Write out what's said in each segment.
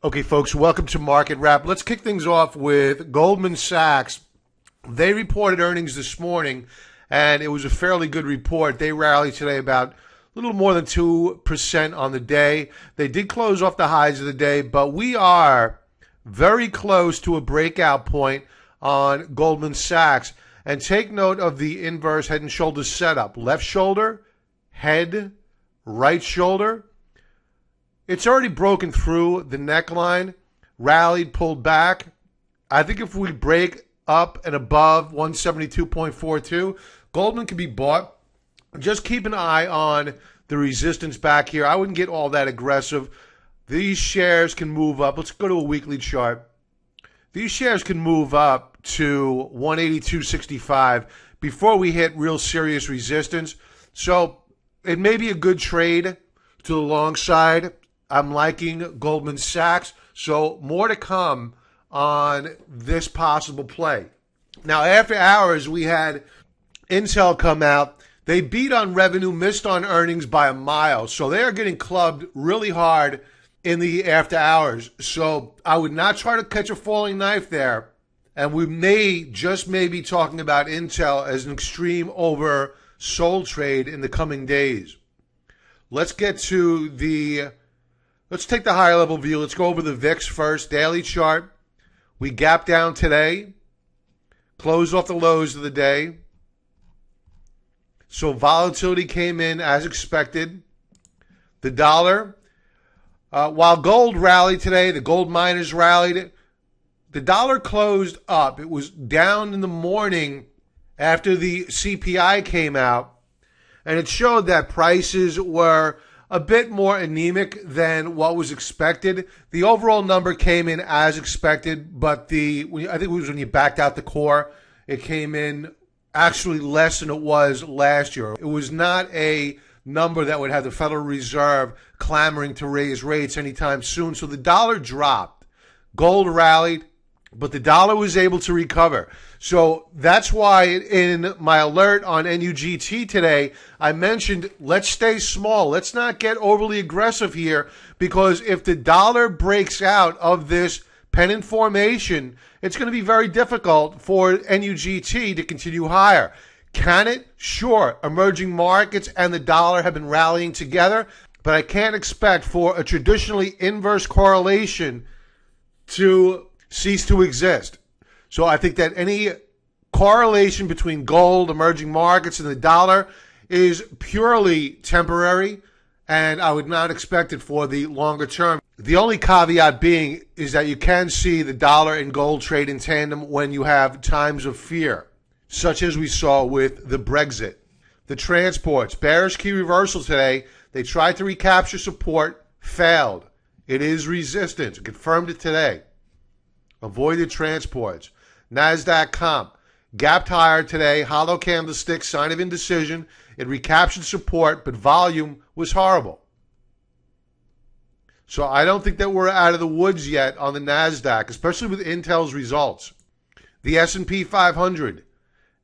Okay, folks, welcome to Market Wrap. Let's kick things off with Goldman Sachs. They reported earnings this morning, and it was a fairly good report. They rallied today about a little more than 2% on the day. They did close off the highs of the day, but we are very close to a breakout point on Goldman Sachs. And take note of the inverse head and shoulders setup. Left shoulder, head, right shoulder. It's already broken through the neckline, rallied, pulled back. I think if we break up and above 172.42, Goldman can be bought. Just keep an eye on the resistance back here. I wouldn't get all that aggressive. These shares can move up. Let's go to a weekly chart. These shares can move up to 182.65 before we hit real serious resistance. So it may be a good trade to the long side. I'm liking Goldman Sachs, so more to come on this possible play. Now, after hours, we had Intel come out. They beat on revenue, missed on earnings by a mile, so they are getting clubbed really hard in the after hours. So I would not try to catch a falling knife there, and we may be talking about Intel as an extreme oversold trade in the coming days. Let's take the higher level view. Let's go over the VIX first. Daily chart. We gapped down today. Closed off the lows of the day. So volatility came in as expected. The dollar, while gold rallied today, the gold miners rallied. The dollar closed up. It was down in the morning after the CPI came out. And it showed that prices were a bit more anemic than what was expected. The overall number came in as expected, but I think it was when you backed out the core, it came in actually less than it was last year. It was not a number that would have the Federal Reserve clamoring to raise rates anytime soon. So the dollar dropped. Gold rallied, but the dollar was able to recover. So that's why in my alert on NUGT today, I mentioned let's stay small. Let's not get overly aggressive here, because if the dollar breaks out of this pennant formation, it's going to be very difficult for NUGT to continue higher. Can it? Sure. Emerging markets and the dollar have been rallying together, but I can't expect for a traditionally inverse correlation to cease to exist. So I think that any correlation between gold, emerging markets, and the dollar is purely temporary, and I would not expect it for the longer term. The only caveat being is that you can see the dollar and gold trade in tandem when you have times of fear, such as we saw with the Brexit. The transports, bearish key reversal today. They tried to recapture support, failed. It is resistance. Confirmed it today. Avoided transports. NASDAQ comp gapped higher today. Hollow candlestick, sign of indecision. It recaptured support, but volume was horrible. So I don't think that we're out of the woods yet on the NASDAQ, especially with Intel's results. The S&P 500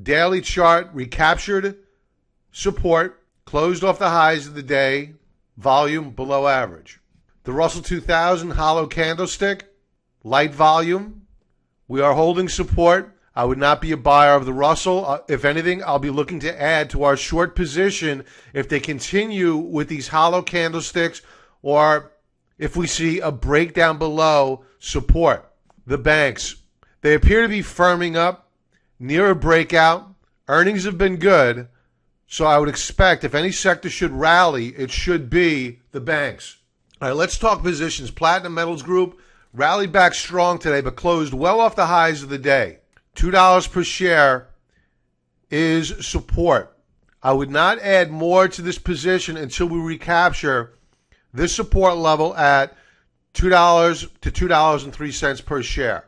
daily chart recaptured support, closed off the highs of the day, volume below average. The Russell 2000 hollow candlestick, light volume. We are holding support. I would not be a buyer of the Russell. If anything, I'll be looking to add to our short position if they continue with these hollow candlesticks, or if we see a breakdown below support. The banks, they appear to be firming up near a breakout. Earnings have been good, so I would expect if any sector should rally, it should be the banks. All right, let's talk positions. Platinum Metals Group rallied back strong today, but closed well off the highs of the day. $2 per share is support. I would not add more to this position until we recapture this support level at $2 to $2.03 per share.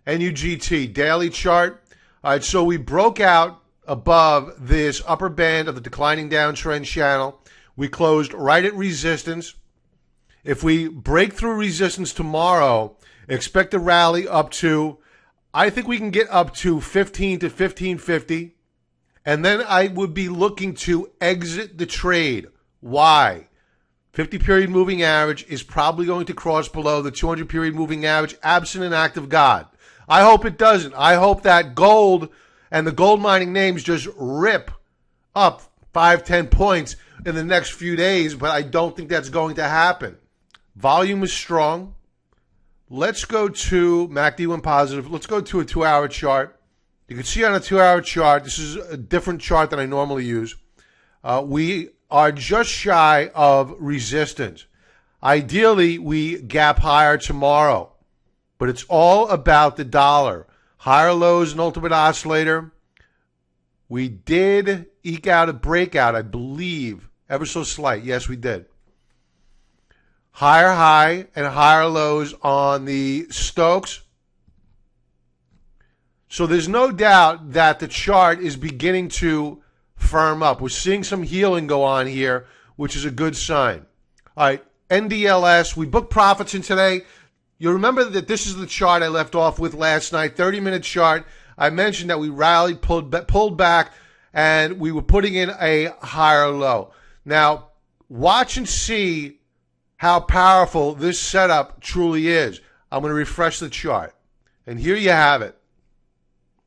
NUGT daily chart. All right, so we broke out above this upper band of the declining downtrend channel. We closed right at resistance. If we break through resistance tomorrow, expect a rally up to, I think we can get up to 15 to 1550. And then I would be looking to exit the trade. Why? 50-period moving average is probably going to cross below the 200-period moving average, absent an act of God. I hope it doesn't. I hope that gold and the gold mining names just rip up 5-10 points in the next few days, but I don't think that's going to happen. Volume is strong. Let's go to MACD went positive. Let's go to a 2-hour chart. You can see on a 2-hour chart, this is a different chart than I normally use. We are just shy of resistance. Ideally, we gap higher tomorrow, but it's all about the dollar. Higher lows and ultimate oscillator. We did eke out a breakout, I believe, ever so slight. Yes, we did. Higher high and higher lows on the Stokes. So there's no doubt that the chart is beginning to firm up. We're seeing some healing go on here, which is a good sign. All right, NDLS, we booked profits in today. You remember that this is the chart I left off with last night, 30-minute chart. I mentioned that we rallied, pulled back, and we were putting in a higher low. Now, watch and see how powerful this setup truly is. I'm going to refresh the chart. And here you have it.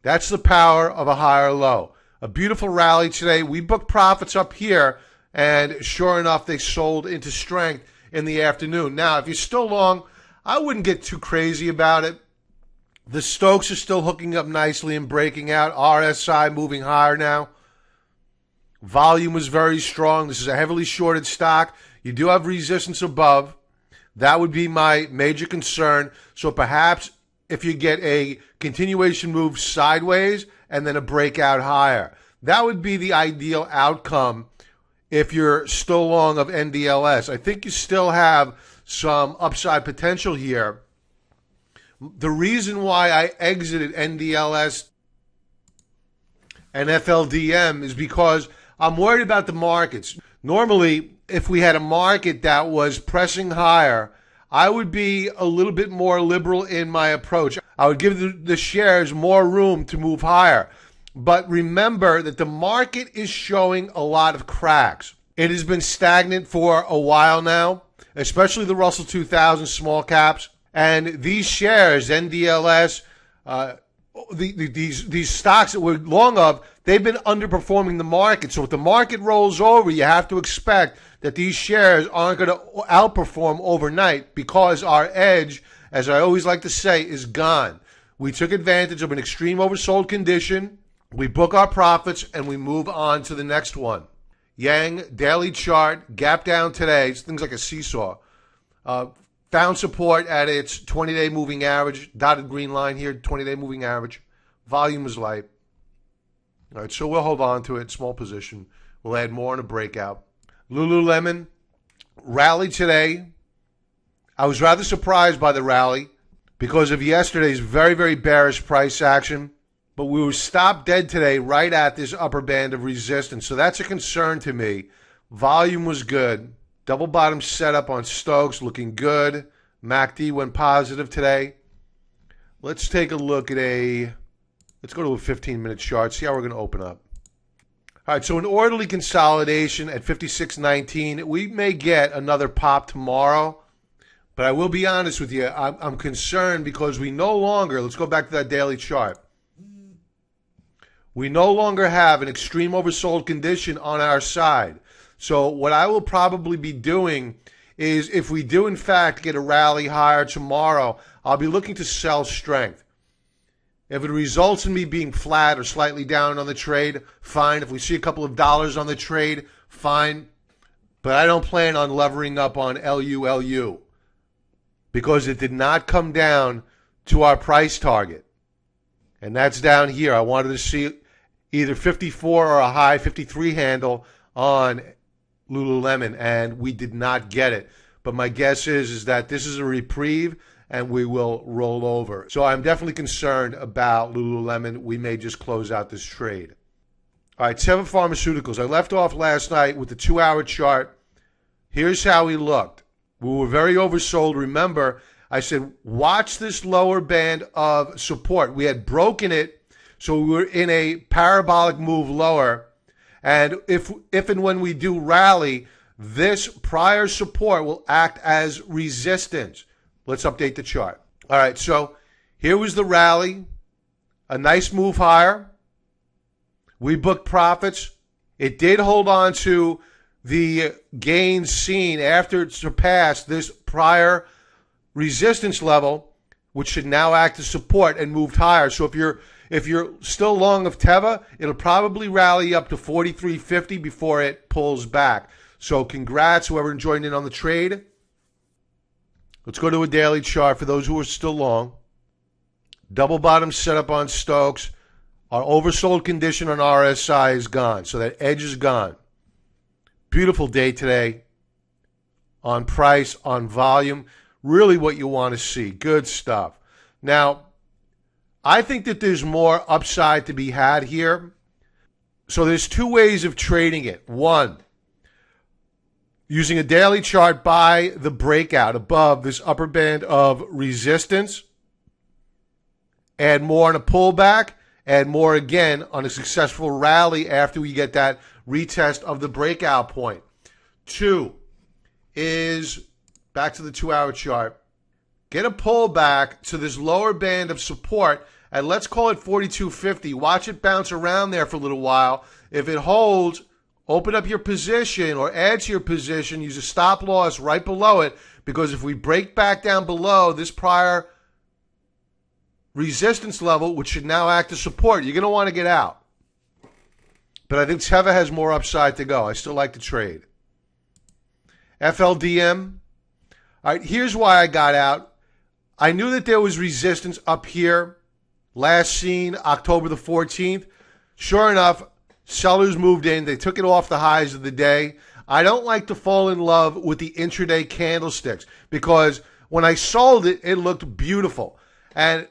That's the power of a higher low. A beautiful rally today. We booked profits up here, and sure enough, they sold into strength in the afternoon. Now, if you're still long, I wouldn't get too crazy about it. The Stokes are still hooking up nicely and breaking out. RSI moving higher now. Volume was very strong. This is a heavily shorted stock. You do have resistance above. That would be my major concern. So perhaps if you get a continuation move sideways and then a breakout higher, that would be the ideal outcome if you're still long of NDLS. I think you still have some upside potential here. The reason why I exited NDLS and FLDM is because I'm worried about the markets. Normally, if we had a market that was pressing higher, I would be a little bit more liberal in my approach. I would give the shares more room to move higher. But remember that the market is showing a lot of cracks. It has been stagnant for a while now, especially the Russell 2000 small caps. And these shares, NDLS, these stocks that we're long of, they've been underperforming the market. So if the market rolls over, you have to expect that these shares aren't going to outperform overnight because our edge, as I always like to say, is gone. We took advantage of an extreme oversold condition. We book our profits and we move on to the next one. Yang, daily chart, gap down today. It's things like a seesaw. Found support at its 20-day moving average. Dotted green line here, 20-day moving average. Volume is light. All right, so we'll hold on to it. Small position. We'll add more in a breakout. Lululemon rallied today. I was rather surprised by the rally because of yesterday's very, very bearish price action. But we were stopped dead today right at this upper band of resistance. So that's a concern to me. Volume was good. Double bottom setup on Stokes looking good. MACD went positive today. Let's take a look at let's go to a 15-minute chart, see how we're going to open up. All right, so an orderly consolidation at 56.19. We may get another pop tomorrow, but I will be honest with you. I'm concerned because we no longer, let's go back to that daily chart. We no longer have an extreme oversold condition on our side. So what I will probably be doing is if we do in fact get a rally higher tomorrow, I'll be looking to sell strength. If it results in me being flat or slightly down on the trade, fine. If we see a couple of dollars on the trade, fine. But I don't plan on levering up on LULU because it did not come down to our price target. And that's down here. I wanted to see either 54 or a high 53 handle on Lululemon, and we did not get it. But my guess is that this is a reprieve, and we will roll over. So I'm definitely concerned about Lululemon. We may just close out this trade. All right, Teva Pharmaceuticals. I left off last night with the 2-hour chart. Here's how we looked. We were very oversold. Remember, I said, watch this lower band of support. We had broken it, so we were in a parabolic move lower. And if and when we do rally, this prior support will act as resistance. Let's update the chart. All right, so here was the rally, a nice move higher. We booked profits. It did hold on to the gains seen after it surpassed this prior resistance level, which should now act as support, and moved higher. So if you're still long of Teva, it'll probably rally up to 43.50 before it pulls back. So congrats, whoever joined in on the trade. Let's go to a daily chart for those who are still long. Double bottom setup on Stokes. Our oversold condition on RSI is gone, so that edge is gone. Beautiful day today on price, on volume. Really what you want to see. Good stuff. Now, I think that there's more upside to be had here. So there's two ways of trading it. One, using a daily chart by the breakout above this upper band of resistance. Add more on a pullback. Add more again on a successful rally after we get that retest of the breakout point. Two is, back to the 2-hour chart, get a pullback to this lower band of support, and let's call it 42.50. Watch it bounce around there for a little while. If it holds, open up your position or add to your position. Use a stop loss right below it, because if we break back down below this prior resistance level, which should now act as support, you're going to want to get out. But I think Teva has more upside to go. I still like to trade. FLDM. All right, here's why I got out. I knew that there was resistance up here. Last seen October the 14th. Sure enough, sellers moved in. They took it off the highs of the day. I don't like to fall in love with the intraday candlesticks, because when I sold it, it looked beautiful. And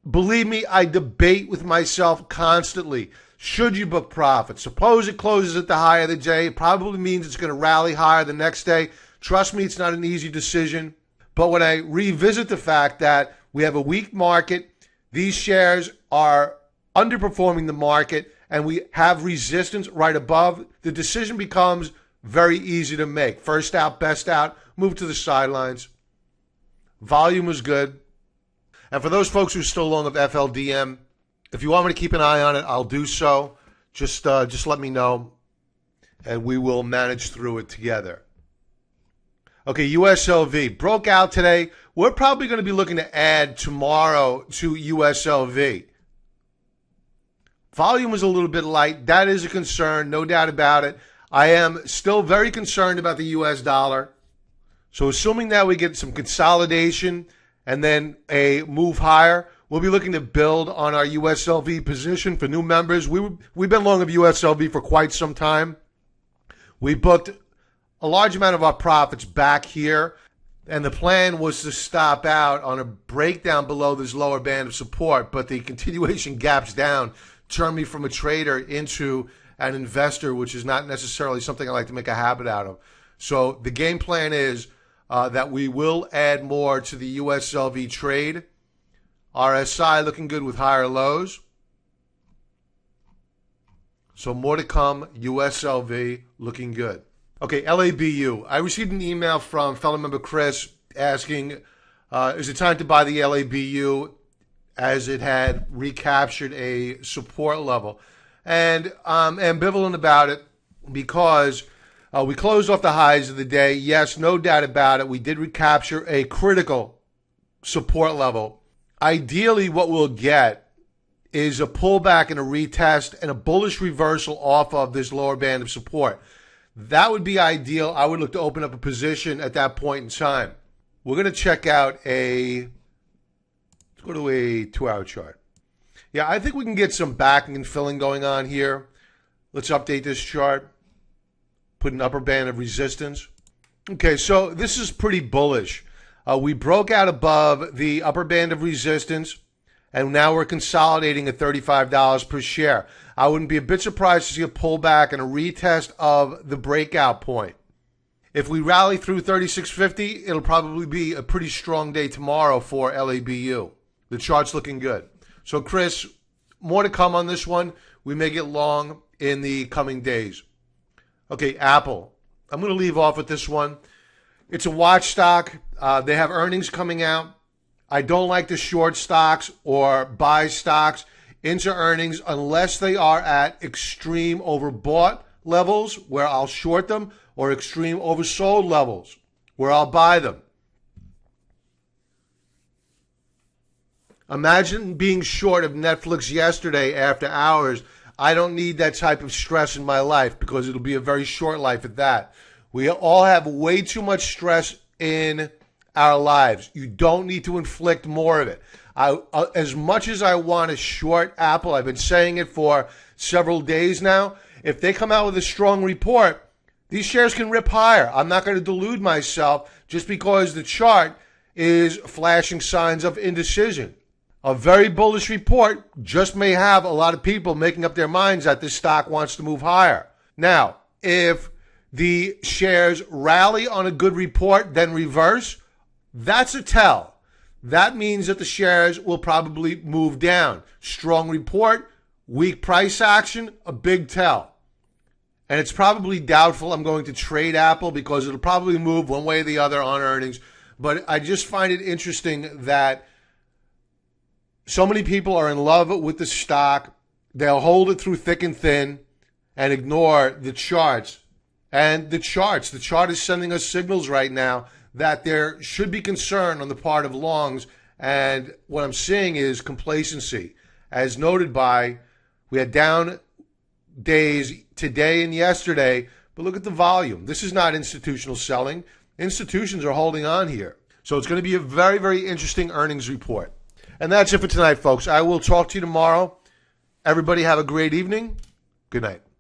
believe me, I debate with myself constantly. Should you book profit? Suppose it closes at the high of the day. It probably means it's going to rally higher the next day. Trust me, it's not an easy decision. But when I revisit the fact that we have a weak market, these shares are underperforming the market, and we have resistance right above, the decision becomes very easy to make. First out, best out, move to the sidelines. Volume was good. And for those folks who are still long of FLDM, if you want me to keep an eye on it, I'll do so. Just let me know, and we will manage through it together. Okay, USLV broke out today. We're probably going to be looking to add tomorrow to USLV. Volume was a little bit light. That is a concern, no doubt about it. I am still very concerned about the US dollar. So assuming that we get some consolidation and then a move higher, we'll be looking to build on our USLV position. For new members, we've been long of USLV for quite some time. We booked a large amount of our profits back here, and the plan was to stop out on a breakdown below this lower band of support, but the continuation gaps down turned me from a trader into an investor, which is not necessarily something I like to make a habit out of. So the game plan is that we will add more to the USLV trade. RSI looking good with higher lows. So more to come. USLV looking good. Okay, LABU. I received an email from fellow member Chris asking, is it time to buy the LABU as it had recaptured a support level? And I'm ambivalent about it because we closed off the highs of the day. Yes, no doubt about it. We did recapture a critical support level. Ideally, what we'll get is a pullback and a retest and a bullish reversal off of this lower band of support. That would be ideal. I would look to open up a position at that point in time. We're going to check out let's go to a 2-hour chart. Yeah, I think we can get some backing and filling going on here. Let's update this chart. Put an upper band of resistance. Okay, so this is pretty bullish. We broke out above the upper band of resistance, and now we're consolidating at $35 per share. I wouldn't be a bit surprised to see a pullback and a retest of the breakout point. If we rally through 36.50, it'll probably be a pretty strong day tomorrow for LABU. The chart's looking good. So, Chris, more to come on this one. We may get long in the coming days. Okay, Apple. I'm going to leave off with this one. It's a watch stock. They have earnings coming out. I don't like to short stocks or buy stocks into earnings unless they are at extreme overbought levels where I'll short them or extreme oversold levels where I'll buy them. Imagine being short of Netflix yesterday after hours. I don't need that type of stress in my life because it'll be a very short life at that. We all have way too much stress in our lives. You don't need to inflict more of it. As much as I want to short Apple, I've been saying it for several days now. If they come out with a strong report, these shares can rip higher. I'm not going to delude myself just because the chart is flashing signs of indecision. A very bullish report just may have a lot of people making up their minds that this stock wants to move higher. Now, if the shares rally on a good report, then reverse, that's a tell. That means that the shares will probably move down. Strong report, weak price action, a big tell. And it's probably doubtful I'm going to trade Apple because it'll probably move one way or the other on earnings. But I just find it interesting that so many people are in love with the stock. They'll hold it through thick and thin and ignore the charts. And the chart is sending us signals right now that there should be concern on the part of longs. And what I'm seeing is complacency. As noted by, we had down days today and yesterday, but look at the volume. This is not institutional selling. Institutions are holding on here. So it's going to be a very, very interesting earnings report. And that's it for tonight, folks. I will talk to you tomorrow. Everybody have a great evening. Good night.